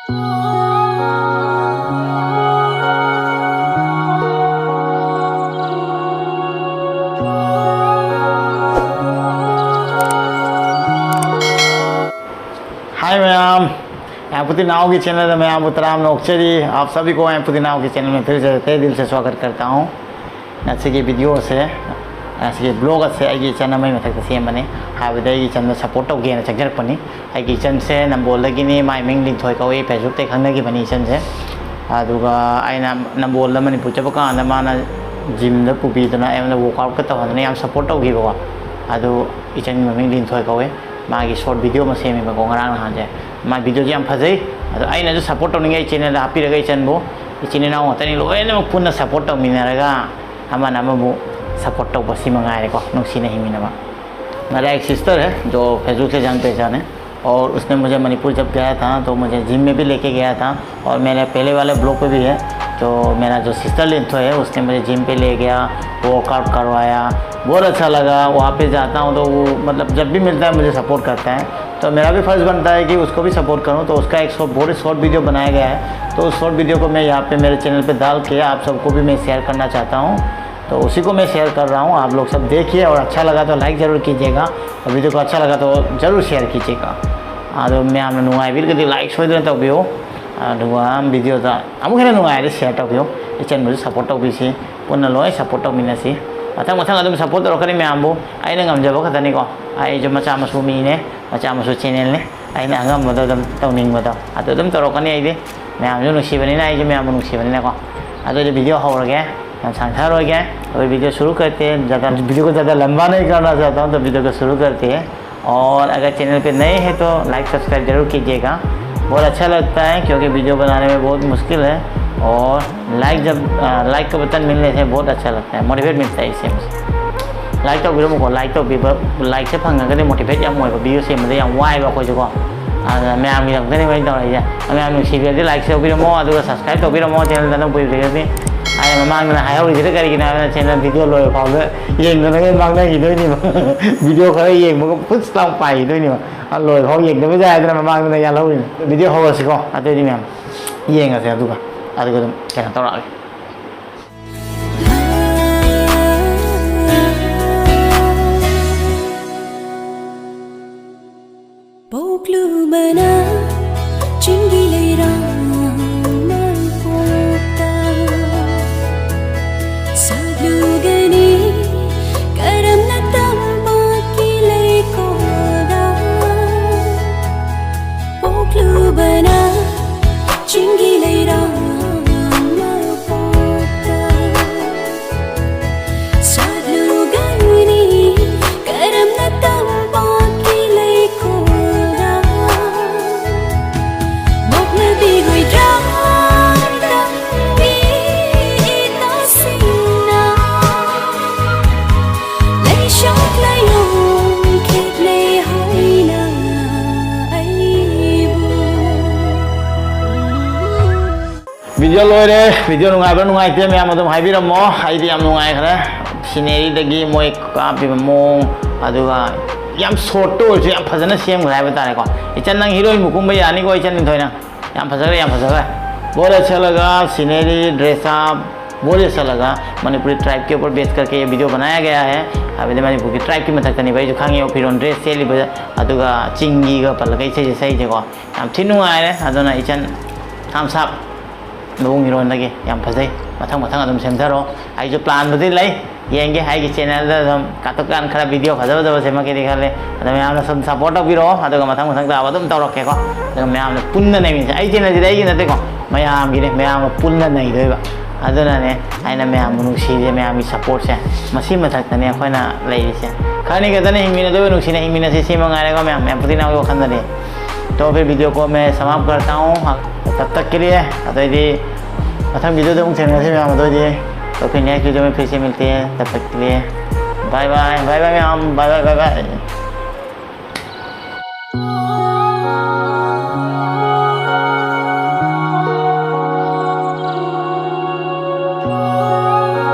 Hi ma'am, empathy now की channel है। मैं उत्तराम नोकचरी, आप सभी को एम्पैथी नाउ के चैनल में फिर से तहे दिल से स्वागत करता हूँ। ऐसे की वीडियो से ऐसे की ब्लॉग से आई चैनल में मथक सेमने हाई चैनल सपोर्ट तौगे चंजरपनी आई चैन से नंबोलगी माई मिंग लिंथोय कौए फेसबुक खंगी बनी चैन से नंबोल मनपुर चब कान माना जिम पुबीदना वर्कआउट तौहदना सपोर्ट तौगीबो इचन ममिंग लिंथोय कौए मागी शॉर्ट वीडियो में सेमीबको नहाजे मा वीडियो याम फजई अगर सपोर्ट तौनी चैनल हापीरगा इचनबो इचिन इनाउ ngotani लोइनमक पुनः सपोर्ट तौमिनरगा अमन अमबु सपोर्ट तौबसी मंगारेको नुसीना हिमिनबा। मेरा एक सिस्टर है जो फेसबुक से जान पहचान है और उसने मुझे मणिपुर जब गया था तो मुझे जिम में भी लेके गया था और मेरे पहले वाले ब्लॉग पे भी है। तो मेरा जो सिस्टर लिंथो है उसने मुझे जिम पे ले गया, वर्कआउट करवाया, बहुत अच्छा लगा। वहाँ पे जाता हूँ तो वो मतलब जब भी मिलता है मुझे सपोर्ट करता है, तो मेरा भी फ़र्ज़ बनता है कि उसको भी सपोर्ट करूँ। तो उसका एक बहुत शॉर्ट वीडियो बनाया गया है, तो उस शॉर्ट वीडियो को मैं यहाँ पे मेरे चैनल पे डाल के आप सबको भी मैं शेयर करना चाहता हूँ। तो उसी को मैं शेयर कर रहा हूँ, आप लोग सब देखिए और अच्छा लगा तो लाइक ज़रूर कीजिएगा और वीडियो को अच्छा लगा तो ज़रूर शेयर कीजिएगा। तो मैं आपने नुंगाइबिरगदि लाइक सोइदना तौबियो वीडियो अमुक हेन्ना नुंगाइरदि शेयर तौबियो इचनबुसु सपोर्ट तौबिसि पुन्ना लोय सपोर्ट तौमिनसि मथंग मथंग अदुम सपोर्ट तौरकनि मैमबु आइना ngамजबो खतनिको आइजो मचा मसु मीने मचा मसु चैनल ने आइना ngамबदो अदुम तौनिंगबदो अदु अदुम तौरकनि आइदि मैमजु नुसिबनिना आइजो मैमबु नुसिबनिनाको अदु वीडियो हौरगे हम सांझा हो गया। अभी वीडियो शुरू करते हैं। ज़्यादा वीडियो को ज़्यादा लंबा नहीं करना चाहता हूँ, तो वीडियो को शुरू करते हैं। और अगर चैनल पे नए हैं तो लाइक सब्सक्राइब जरूर कीजिएगा, बहुत अच्छा लगता है क्योंकि वीडियो बनाने में बहुत मुश्किल है और लाइक का बटन मिलने से बहुत अच्छा लगता है, मोटिवेट मिलता है इससे मुझे। लाइक तो वीडियो को लाइक से फंगने मोटिवेट वीडियो से वाइब अखोजको मैम की वही तौर मैम नुसीबी लाइक से तौरमो सब्सक्राइब तौरमो चैनल पुरगदी आई ममांगना हाइहौरिसे करिगिना चैनल वीडियो लोय फाउल येंगदनगे मांगनागिदोइनिबा वीडियो खरा येंबगो फुस लाउ पाइदोइनिबा लोय फाउ येंगदबे जायदना ममांगना यालौरि वीडियो हौरसिको अतोइदि मैम येंगसे अदुगा अदुगा केना तौरागे। Poklumana chingileira malpota sadugani karam natamba kilai koda poklumana chingileira malpota sadugani karam natamba video लोरे वीडियो नुंगाइते मैम अदुम हाइबिरमो आइदि याम नुंगाइखरे सिनेरीदगी मोय कापिबा मोंग अदुगा याम शॉर्ट तो याम फजना सेमखरे हाइबा तारेको इचन नंग हीरोइन मुकुंबा यानिको इचन निथोइना याम फजगरे बहुत अच्छा लगा। सीनरी ड्रेसअप बहुत अच्छा लगा। मणिपुरी ट्राइब के ऊपर बेस करके ये वीडियो बनाया गया है। अभी मणिपुर की ट्राइब की मथक्तनी भाई जो खांगे फिर ड्रेस सेली अदुगा चिंगी पलग इसे सहीजेको याम थी नुंगाइरे अदुना इचन थाम साप नबुंग हीरोइनदगी याम फजै मथंग मथंग अदुम सेमथरो आइजो प्लान बदि लै येंगे हाइगी चैनल दम कातकान खरा वीडियो फजबदब सेमके दिखाले अदम याम सब सपोर्ट तौबिरो अदुगा मथंग मथंग दा अदुम तौरकेको अदुगा मैम पुन्ना नैमिसे आई चैनल दिदि नतेको मैम गिने मैम पुन्ना नैदोइबा अदुनाने आइना मैम नुसीजे मैम की सपोर्ट से मसी मथक्तने अखोइना लैरिसे खरनी गदने हिंगमिनदोबे नुसीना हिंगमिनसे सेमंगारेको मैम पुतिना वखंदने। तो फिर वीडियो को मैं समाप्त करता हूँ, तब तक के लिए अतोइदि मथंग वीडियो दम थेंगनसे मैम अतोइदि तो फिर नेक्स्ट वीडियो में फिर से मिलते हैं, तब तक के लिए bye bye ma'am bye bye.